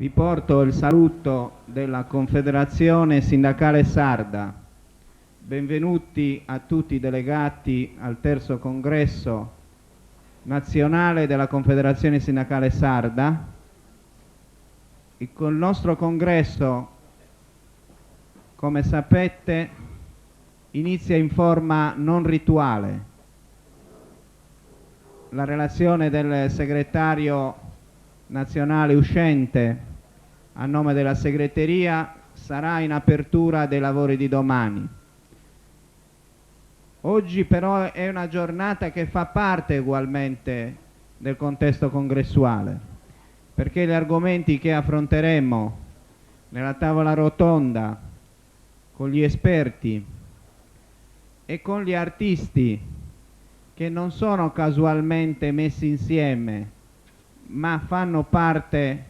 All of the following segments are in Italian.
Vi porto il saluto della Confederazione Sindacale Sarda. Benvenuti a tutti i delegati al terzo congresso nazionale della Confederazione Sindacale Sarda. Con il nostro congresso, come sapete, inizia in forma non rituale. La relazione del segretario nazionale uscente a nome della segreteria sarà in apertura dei lavori di domani. Oggi però è una giornata che fa parte ugualmente del contesto congressuale, perché gli argomenti che affronteremo nella tavola rotonda con gli esperti e con gli artisti che non sono casualmente messi insieme, ma fanno parte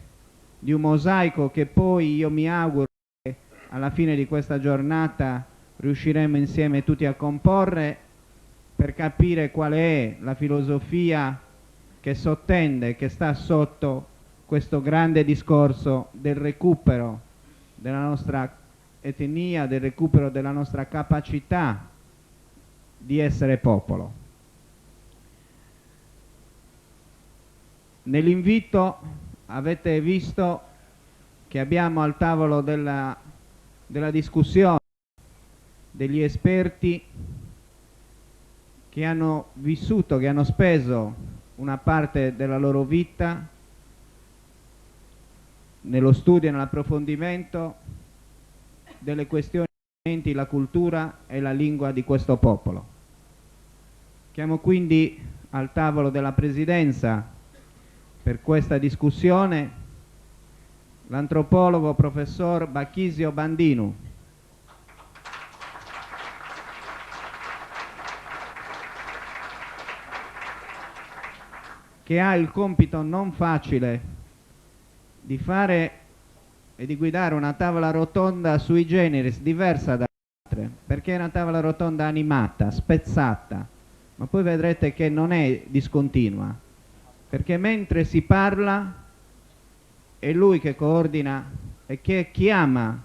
di un mosaico che poi io mi auguro che alla fine di questa giornata riusciremo insieme tutti a comporre per capire qual è la filosofia che sottende, che sta sotto questo grande discorso del recupero della nostra etnia, del recupero della nostra capacità di essere popolo. Nell'invito avete visto che abbiamo al tavolo della discussione degli esperti che hanno vissuto, che hanno speso una parte della loro vita nello studio e nell'approfondimento delle questioni inerenti alla cultura e la lingua di questo popolo. Chiamo quindi al tavolo della Presidenza per questa discussione l'antropologo professor Bachisio Bandinu, che ha il compito non facile di fare e di guidare una tavola rotonda sui generis diversa da altre, perché è una tavola rotonda animata, spezzata, ma poi vedrete che non è discontinua, perché mentre si parla è lui che coordina e che chiama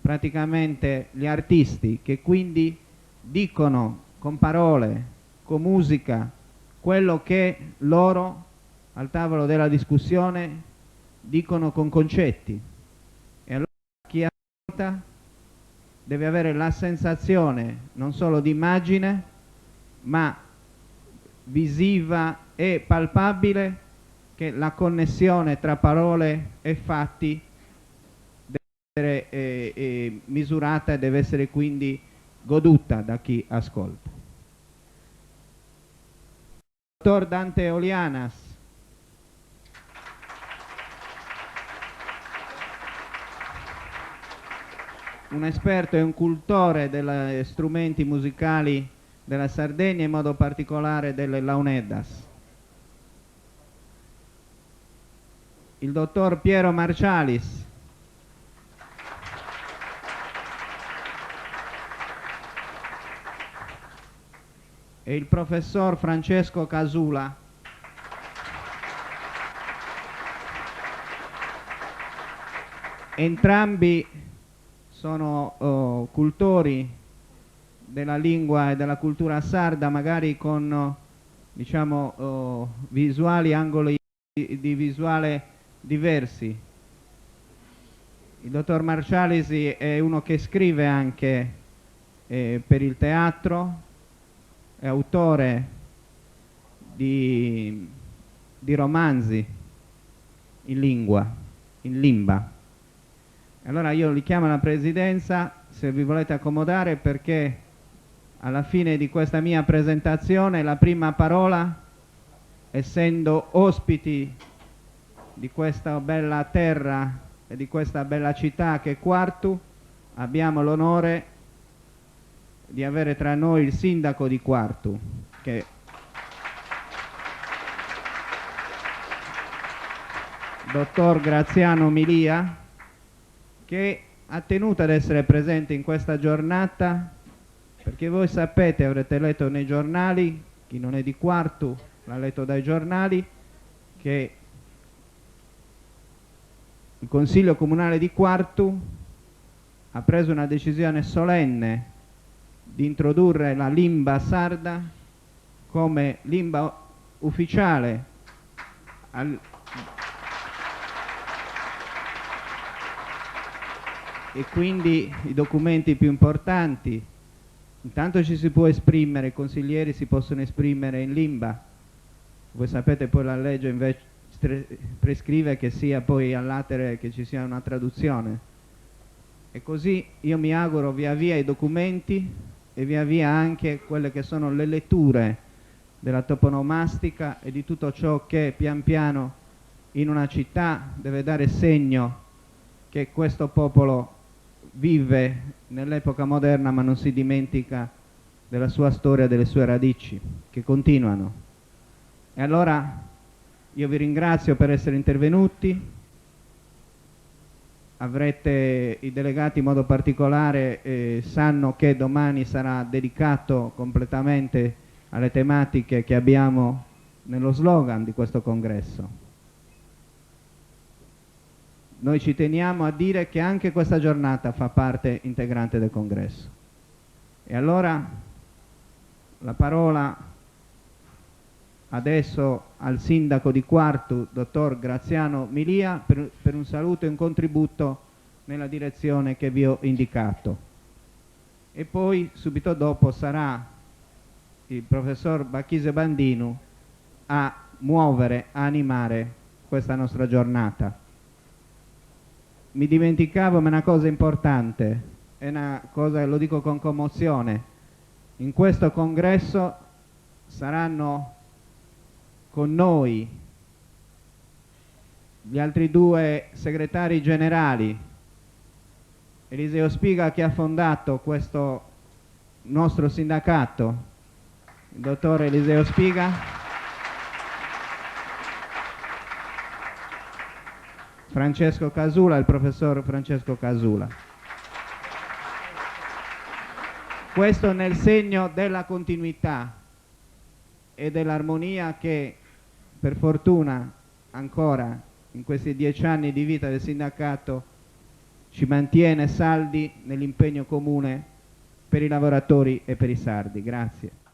praticamente gli artisti, che quindi dicono con parole, con musica, quello che loro al tavolo della discussione dicono con concetti. E allora chi ascolta deve avere la sensazione non solo di immagine, ma visiva e palpabile, che la connessione tra parole e fatti deve essere misurata e deve essere quindi goduta da chi ascolta. Dottor Dante Olianas, un esperto e un cultore degli strumenti musicali della Sardegna, in modo particolare delle launeddas. Il dottor Piero Marcialis, e il professor Francesco Casula, entrambi sono cultori della lingua e della cultura sarda, magari con diciamo visuali, angoli di visuale diversi. Il dottor Marcialisi è uno che scrive anche per il teatro, è autore di romanzi in lingua, in limba. Allora io li chiamo alla Presidenza, se vi volete accomodare, perché alla fine di questa mia presentazione la prima parola, essendo ospiti di questa bella terra e di questa bella città che è Quartu, abbiamo l'onore di avere tra noi il sindaco di Quartu, che dottor Graziano Milia, che ha tenuto ad essere presente in questa giornata, perché voi sapete, avrete letto nei giornali, chi non è di Quartu l'ha letto dai giornali, che il Consiglio Comunale di Quartu ha preso una decisione solenne di introdurre la limba sarda come limba ufficiale e quindi i documenti più importanti, intanto ci si può esprimere, i consiglieri si possono esprimere in limba. Voi sapete, poi la legge invece prescrive che sia poi all'atere che ci sia una traduzione, e così io mi auguro via via i documenti e via via anche quelle che sono le letture della toponomastica e di tutto ciò che pian piano in una città deve dare segno che questo popolo vive nell'epoca moderna, ma non si dimentica della sua storia, delle sue radici che continuano. E allora io vi ringrazio per essere intervenuti. Avrete i delegati in modo particolare sanno che domani sarà dedicato completamente alle tematiche che abbiamo nello slogan di questo congresso. Noi ci teniamo a dire che anche questa giornata fa parte integrante del congresso. E allora la parola adesso al sindaco di Quartu, dottor Graziano Milia, per un saluto e un contributo nella direzione che vi ho indicato. E poi subito dopo sarà il professor Bacchise Bandinu a muovere, a animare questa nostra giornata. Mi dimenticavo, ma è una cosa importante, è una cosa che lo dico con commozione. In questo congresso saranno con noi gli altri due segretari generali, Eliseo Spiga, che ha fondato questo nostro sindacato, il dottor Eliseo Spiga, Francesco Casula, il professor Francesco Casula. Questo nel segno della continuità e dell'armonia che per fortuna ancora in questi 10 anni di vita del sindacato ci mantiene saldi nell'impegno comune per i lavoratori e per i sardi. Grazie.